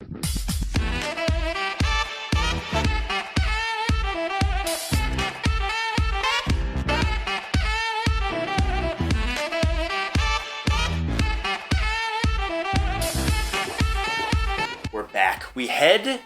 We're back. We head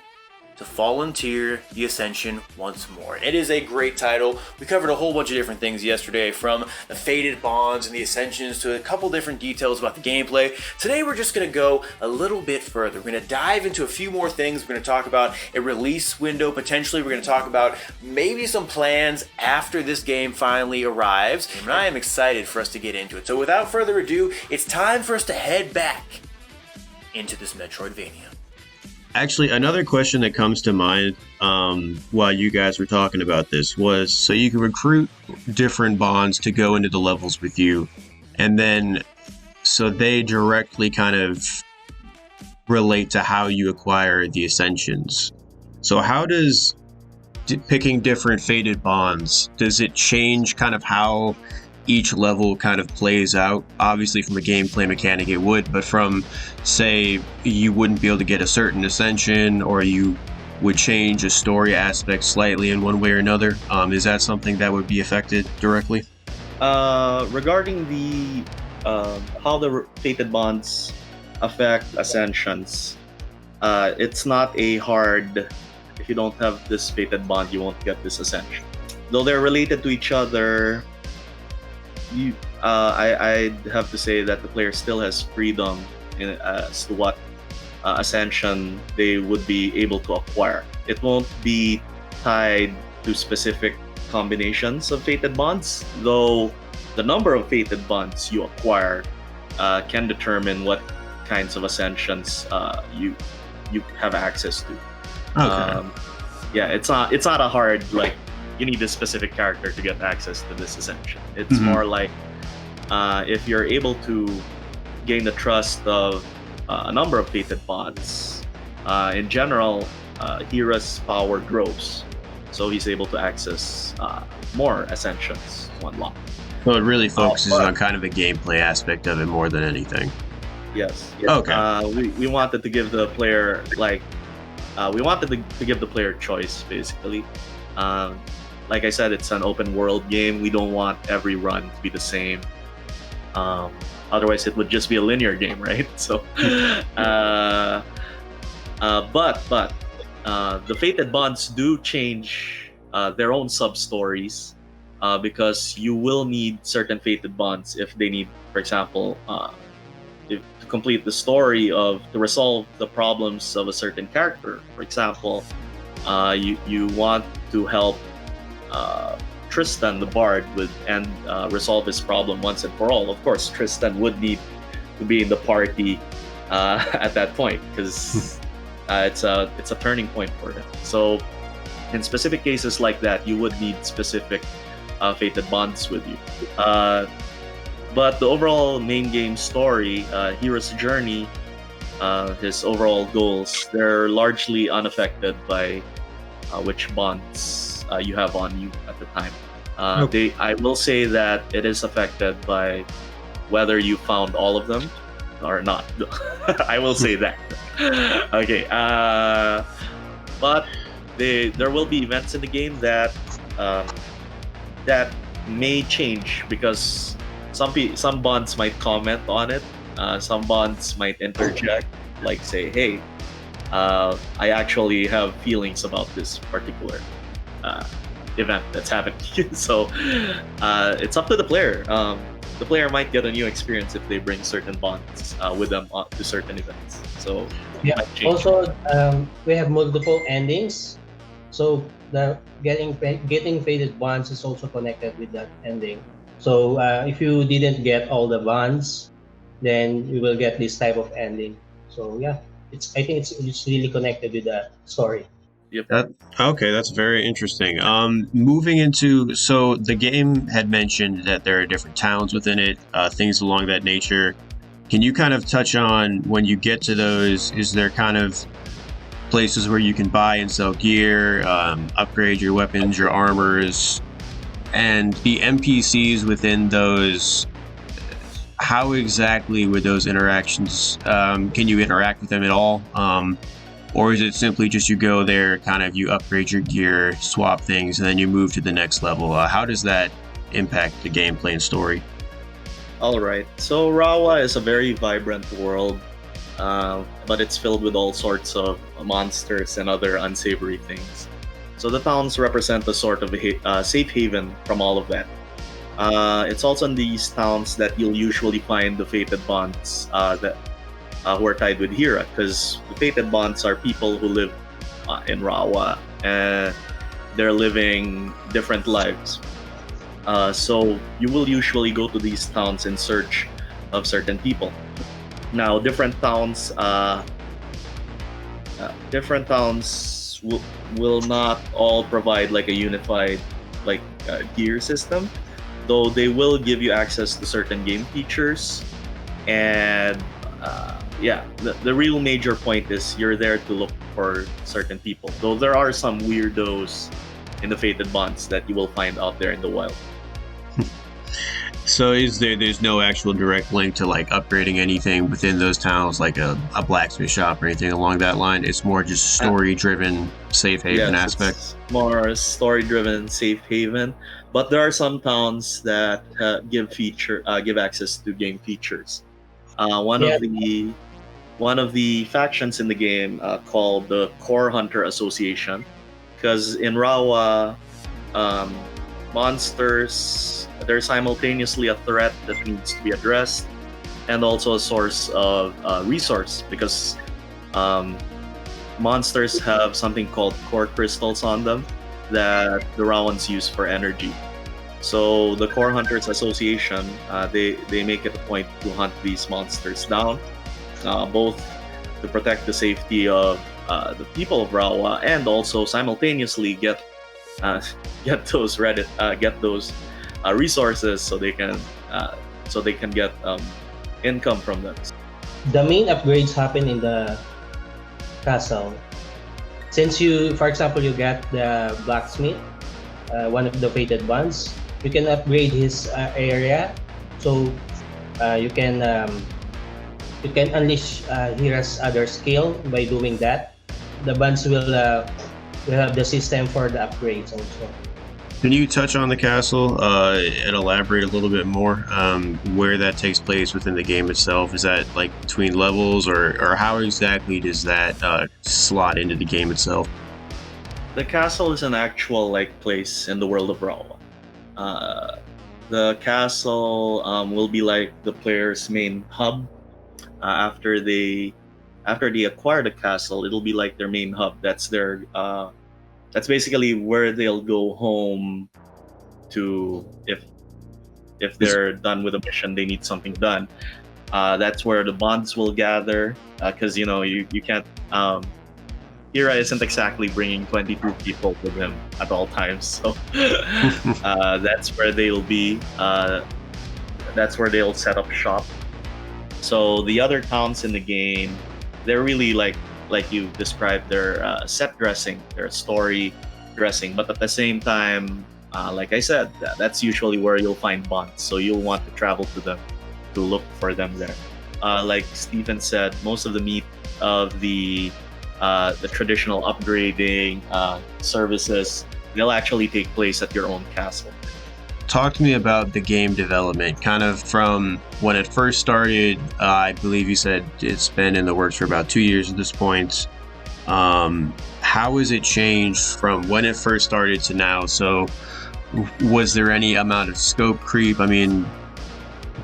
to Fallen Tier, the Ascension once more. It is a great title. We covered a whole bunch of different things yesterday, from the Fated Bonds and the Ascensions to a couple different details about the gameplay. Today we're just going to go a little bit further. We're going to dive into a few more things. We're going to talk about a release window, potentially. We're going to talk about maybe some plans after this game finally arrives. And I am excited for us to get into it. So without further ado, it's time for us to head back into this Metroidvania. Actually, another question that comes to mind while you guys were talking about this was, so you can recruit different bonds to go into the levels with you, and then so they directly kind of relate to how you acquire the Ascensions. So how does picking different Fated Bonds, does it change kind of how each level kind of plays out? Obviously from a gameplay mechanic it would, but from, say, you wouldn't be able to get a certain Ascension, or you would change a story aspect slightly in one way or another, is that something that would be affected directly? Regarding the how the Fated Bonds affect Ascensions, it's not a hard, if you don't have this Fated Bond you won't get this Ascension. Though they're related to each other, I'd have to say that the player still has freedom as to what Ascension they would be able to acquire. It won't be tied to specific combinations of Fated Bonds, though the number of Fated Bonds you acquire can determine what kinds of Ascensions you have access to. Okay. It's not a hard, like, you need this specific character to get access to this Ascension. It's more like if you're able to gain the trust of a number of Fated Bonds, in general, Hira's power grows, so he's able to access more Ascensions to unlock. So it really focuses on kind of the gameplay aspect of it more than anything. Yes. Okay. We wanted to give the player to give the player choice, basically. Like I said, it's an open world game. We don't want every run to be the same. Otherwise, it would just be a linear game, right? So, but the Fated Bonds do change their own sub-stories, because you will need certain Fated Bonds if they need, for example, to complete the story to resolve the problems of a certain character. For example, you want to help Tristan the Bard and resolve his problem once and for all. Of course, Tristan would need to be in the party at that point, because it's a turning point for him. So in specific cases like that, you would need specific Fated Bonds with you. But the overall main game story, Hira's journey, his overall goals, they're largely unaffected by which bonds you have on you at the time. I will say that it is affected by whether you found all of them or not. I will say that. Okay. But there will be events in the game that may change, because some bonds might comment on it. Some bonds might interject, like say, "Hey, I actually have feelings about this particular event that's happened." So it's up to the player. The player might get a new experience if they bring certain bonds with them to certain events. So yeah. Also, we have multiple endings, so the getting Fated Bonds is also connected with that ending. So if you didn't get all the bonds, then you will get this type of ending. So yeah, I think it's really connected with the story. Yep. Okay, that's very interesting. Moving into, so the game had mentioned that there are different towns within it, things along that nature. Can you kind of touch on, when you get to those, is there kind of places where you can buy and sell gear, upgrade your weapons, your armors, and the NPCs within those? How exactly would those interactions, can you interact with them at all? Or is it simply just you go there, kind of you upgrade your gear, swap things, and then you move to the next level? How does that impact the gameplay and story? All right. So Raoah is a very vibrant world, but it's filled with all sorts of monsters and other unsavory things. So the towns represent a sort of a safe haven from all of that. It's also in these towns that you'll usually find the fated bonds that who are tied with Hira, because the fated bonds are people who live in Raoah, and they're living different lives. So you will usually go to these towns in search of certain people. Now, different towns will not all provide like a unified gear system, though they will give you access to certain game features. And the real major point is you're there to look for certain people, though there are some weirdos in the fated bonds that you will find out there in the wild. So there's no actual direct link to like upgrading anything within those towns, like a blacksmith shop or anything along that line? It's more just story driven safe haven aspect. It's more story driven safe haven, but there are some towns that give access to game features. One of the factions in the game called the Core Hunter Association, because in Raoah, monsters, they're simultaneously a threat that needs to be addressed and also a source of resource, because monsters have something called core crystals on them that the Raoahans use for energy. So the Core Hunters Association, they make it a point to hunt these monsters down, both to protect the safety of the people of Raoah and also simultaneously get those resources so they can get income from them. The main upgrades happen in the castle. Since you, for example, you get the blacksmith, one of the fated bonds, you can upgrade his area, so you can unleash Hira's other skill by doing that. The bonds will have the system for the upgrades also. Can you touch on the castle and elaborate a little bit more where that takes place within the game itself? Is that like between levels, or how exactly does that slot into the game itself? The castle is an actual place in the world of Raoah. The castle will be like the player's main hub. After they acquire the castle, it'll be like their main hub. That's basically where they'll go home to if they're done with a mission, they need something done. That's where the bonds will gather, because you can't. Hira isn't exactly bringing 22 people with him at all times, so that's where they'll be. That's where they'll set up shop. So the other towns in the game, they're really like you described, they're set dressing, they're story dressing, but at the same time, like I said, that's usually where you'll find bonds. So you'll want to travel to them to look for them there. Like Stephen said, most of the meat of the traditional upgrading services, they'll actually take place at your own castle. Talk to me about the game development, kind of from when it first started. I believe you said it's been in the works for about 2 years at this point. How has it changed from when it first started to now? So was there any amount of scope creep? I mean,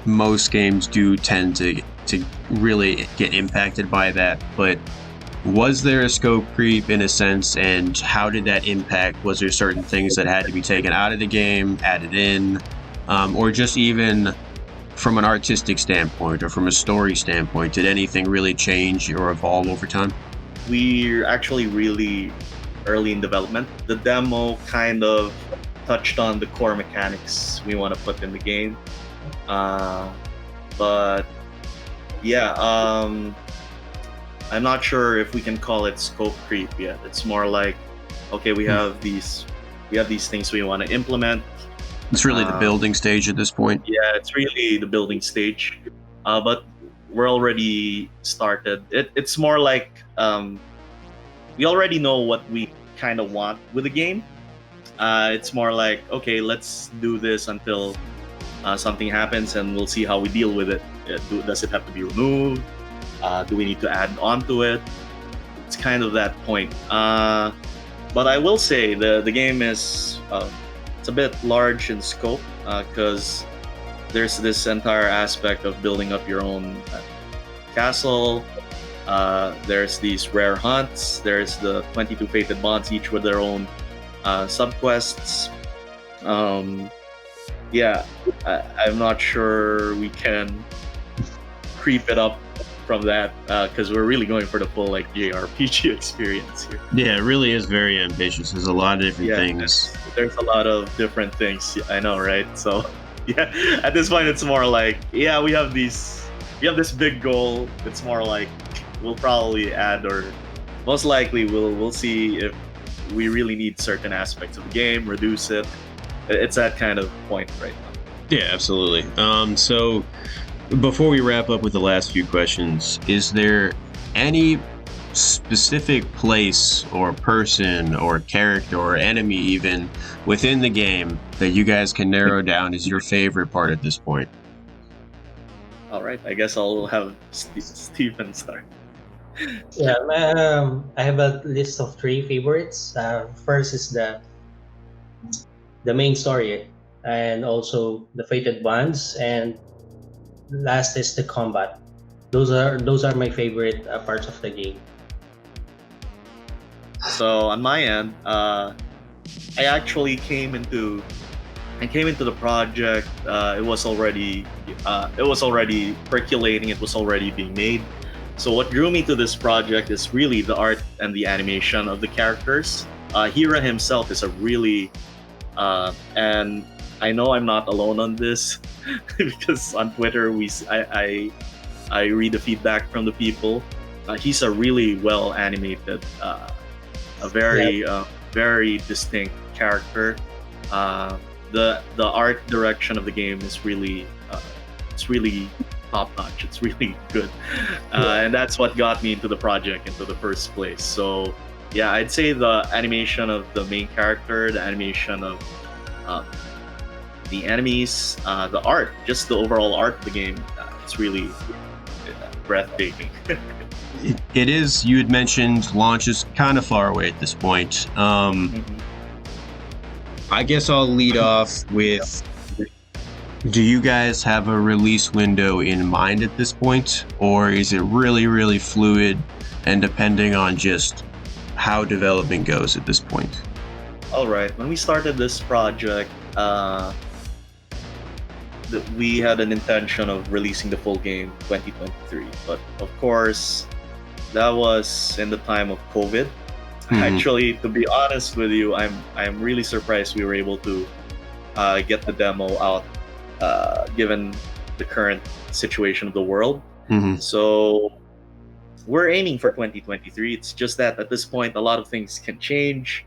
most games do tend to really get impacted by that, but was there a scope creep in a sense, and how did that impact? Was there certain things that had to be taken out of the game, added in, or just even from an artistic standpoint or from a story standpoint, did anything really change or evolve over time? We're actually really early in development. The demo kind of touched on the core mechanics we want to put in the game, but yeah, I'm not sure if we can call it scope creep yet. It's more like, okay, we have these things we want to implement. It's really the building stage at this point. Yeah, it's really the building stage, but we're already started. It's more like we already know what we kind of want with the game. It's more like, okay, let's do this until something happens, and we'll see how we deal with it. Does it have to be removed? Do we need to add on to it? It's kind of that point. But I will say the game is it's a bit large in scope because there's this entire aspect of building up your own castle. There's these rare hunts. There's the 22 fated bonds, each with their own subquests. I'm not sure we can creep it up from that because we're really going for the full like JRPG experience here. Yeah, it really is very ambitious. There's a lot of different things. There's a lot of different things. I know, right? So yeah, at this point, it's more like we have this big goal. It's more like we'll probably add, or most likely we'll see if we really need certain aspects of the game, reduce it. It's that kind of point right now. Yeah, absolutely. So before we wrap up with the last few questions, is there any specific place or person or character or enemy even within the game that you guys can narrow down as your favorite part at this point? All right, I guess I'll have Stephen start. Yeah, I have a list of 3 favorites. First is the main story, and also the fated bonds, and last is the combat. Those are my favorite parts of the game. So on my end, I actually came into the project. It was already percolating. It was already being made. So what drew me to this project is really the art and the animation of the characters. Hira himself is a really, and I know I'm not alone on this because on Twitter I read the feedback from the people. He's a really well animated, a very distinct character. The art direction of the game is really it's really top notch. It's really good, and that's what got me into the project into the first place. So yeah, I'd say the animation of the main character, the animation of the enemies, the art, just the overall art of the game, it's really breathtaking. It is. You had mentioned launch is kind of far away at this point. I guess I'll lead off with, do you guys have a release window in mind at this point? Or is it really, really fluid and depending on just how development goes at this point? All right. When we started this project, we had an intention of releasing the full game 2023. But of course, that was in the time of COVID. Actually, to be honest with you, I'm really surprised we were able to get the demo out, given the current situation of the world. So we're aiming for 2023. It's just that at this point, a lot of things can change.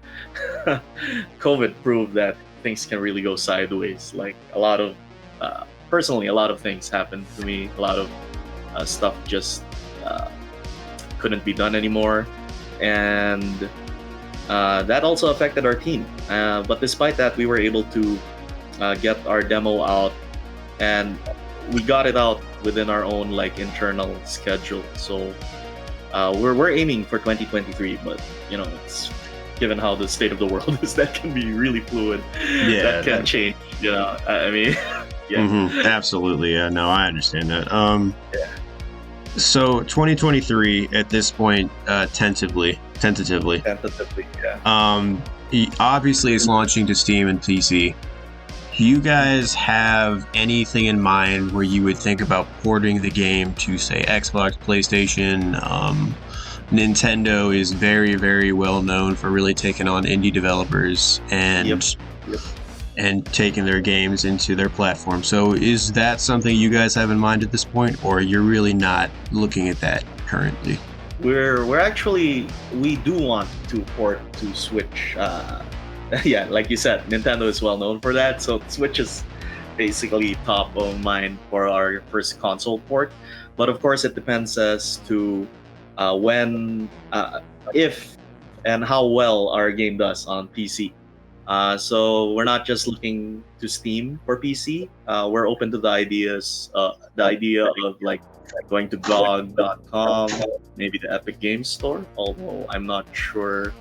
COVID proved that things can really go sideways. Like personally, a lot of things happened to me. A lot of stuff just couldn't be done anymore. And that also affected our team. But despite that, we were able to get our demo out, and we got it out within our own internal schedule. So we're aiming for 2023, but it's given how the state of the world is, that can be really fluid. Yeah, that can change. I mean, yeah. Absolutely. Yeah, no, I understand that. So 2023 at this point, tentatively. Yeah. Obviously, it's launching to Steam and PC. Do you guys have anything in mind where you would think about porting the game to, say, Xbox, PlayStation? Nintendo is very, very well known for really taking on indie developers and taking their games into their platform. So is that something you guys have in mind at this point, or you're really not looking at that currently? We're actually, we do want to port to Switch. Yeah, like you said, Nintendo is well known for that. So Switch is basically top of mind for our first console port. But of course, it depends as to when, if and how well our game does on PC. So we're not just looking to Steam for PC. We're open to the idea of like going to GOG.com, maybe the Epic Games Store. Although I'm not sure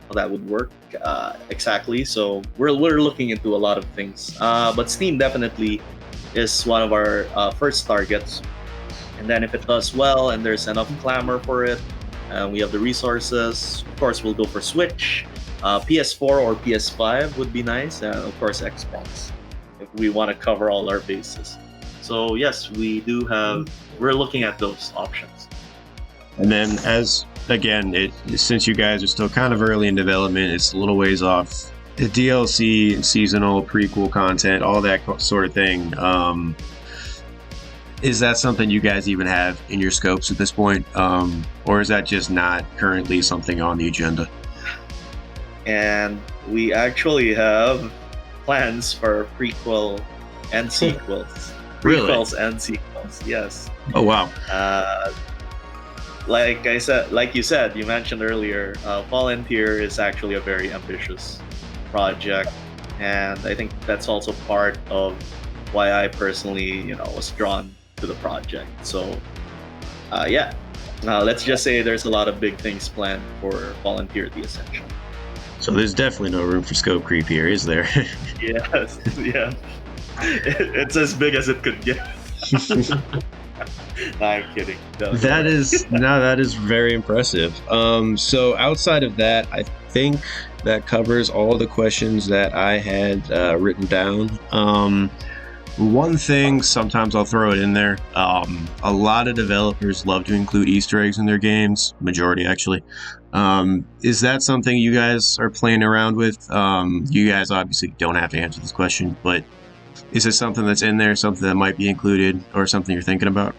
how that would work exactly. So we're looking into a lot of things. But Steam definitely is one of our first targets. And then if it does well and there's enough clamor for it, and we have the resources, of course we'll go for Switch. PS4 or PS5 would be nice, and of course Xbox if we want to cover all our bases. So yes, we're looking at those options. And then, since you guys are still kind of early in development, it's a little ways off. The DLC, seasonal, prequel content, all that sort of thing. Is that something you guys even have in your scopes at this point, or is that just not currently something on the agenda? And we actually have plans for prequel and sequels. Really? Prequels and sequels, yes. Oh wow! Like you said, you mentioned earlier, Volunteer is actually a very ambitious project, and I think that's also part of why I personally, was drawn to the project. So, let's just say there's a lot of big things planned for Volunteer: The Ascension. So there's definitely no room for scope creep here, is there? Yes, yeah. It's as big as it could get. I'm kidding. No. That is very impressive. So outside of that, I think that covers all the questions that I had written down. One thing, sometimes I'll throw it in there. A lot of developers love to include Easter eggs in their games, majority actually. Is that something you guys are playing around with? You guys obviously don't have to answer this question, but is it something that's in there, something that might be included, or something you're thinking about?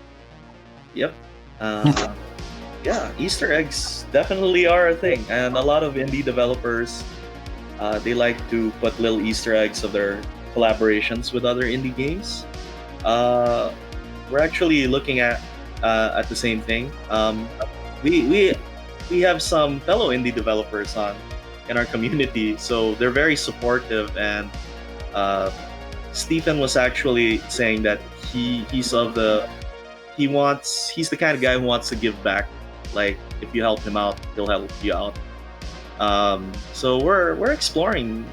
Yep. Yeah, Easter eggs definitely are a thing, and a lot of indie developers, they like to put little Easter eggs of their collaborations with other indie games. We're actually looking at the same thing. We have some fellow indie developers in our community, so they're very supportive. And Stephen was actually saying that he's the kind of guy who wants to give back. Like if you help him out, he'll help you out. So we're exploring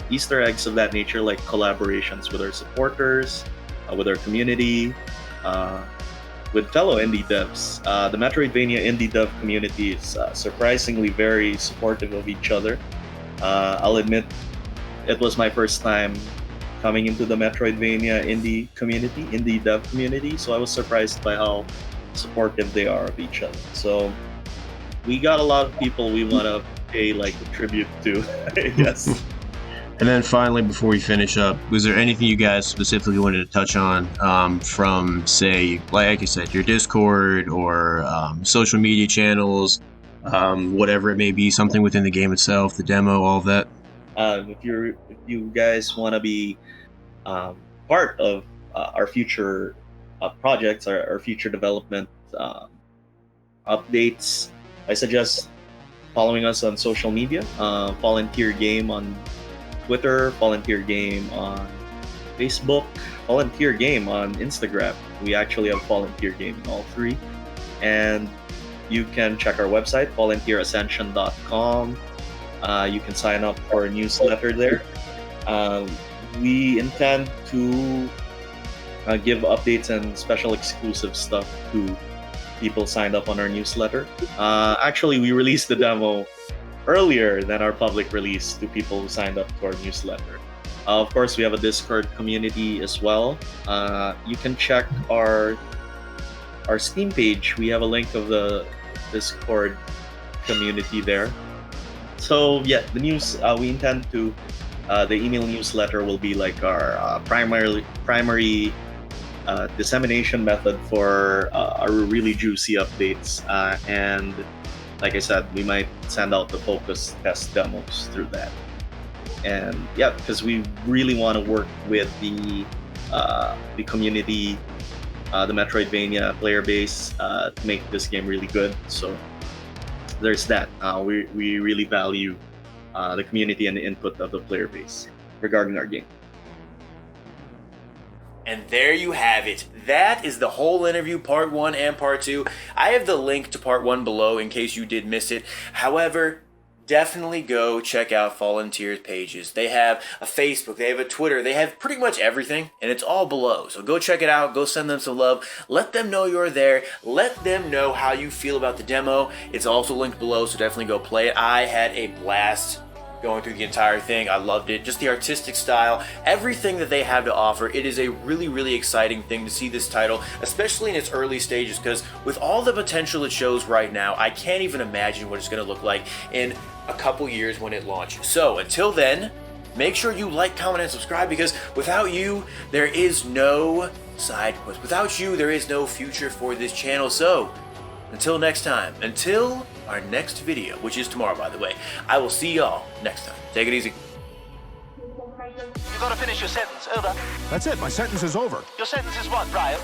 Easter eggs of that nature, like collaborations with our supporters, with our community, with fellow indie devs. The Metroidvania indie dev community is surprisingly very supportive of each other. I'll admit, it was my first time coming into the Metroidvania indie dev community, so I was surprised by how supportive they are of each other. So we got a lot of people we want to pay like a tribute to, I guess. And then finally, before we finish up, was there anything you guys specifically wanted to touch on from, say, like I said, your Discord or social media channels, whatever it may be, something within the game itself, the demo, all of that? If you guys want to be part of our future projects, our future development updates, I suggest following us on social media. Volunteer Game on Twitter, Volunteer Game on Facebook, Volunteer Game on Instagram. We actually have Volunteer Game in all three. And you can check our website, volunteerascension.com. You can sign up for a newsletter there. We intend to give updates and special exclusive stuff to people signed up on our newsletter. Actually, we released the demo earlier than our public release to people who signed up to our newsletter. Of course, we have a Discord community as well. You can check our Steam page. We have a link of the Discord community there. So yeah, the news we intend to the email newsletter will be like our primary dissemination method for our really juicy updates, and like I said, we might send out the focus test demos through that. And yeah, because we really want to work with the community, the Metroidvania player base, to make this game really good. So there's that. We really value the community and the input of the player base regarding our game. And there you have it. That is the whole interview, part 1 and part 2. I have the link to part 1 below in case you did miss it. However, definitely go check out Fallen Tears pages. They have a Facebook, they have a Twitter, they have pretty much everything, and it's all below. So go check it out, go send them some love, let them know you're there, let them know how you feel about the demo. It's also linked below, so definitely go play it. I had a blast going through the entire thing. I loved it. Just the artistic style, everything that they have to offer. It is a really, really exciting thing to see this title, especially in its early stages, because with all the potential it shows right now, I can't even imagine what it's going to look like in a couple years when it launches. So until then, make sure you like, comment, and subscribe, because without you, there is no side quest. Without you, there is no future for this channel. So until next time, until our next video, which is tomorrow, by the way, I will see y'all next time. Take it easy. You gotta finish your sentence. Over. That's it. My sentence is over. Your sentence is what, Brian?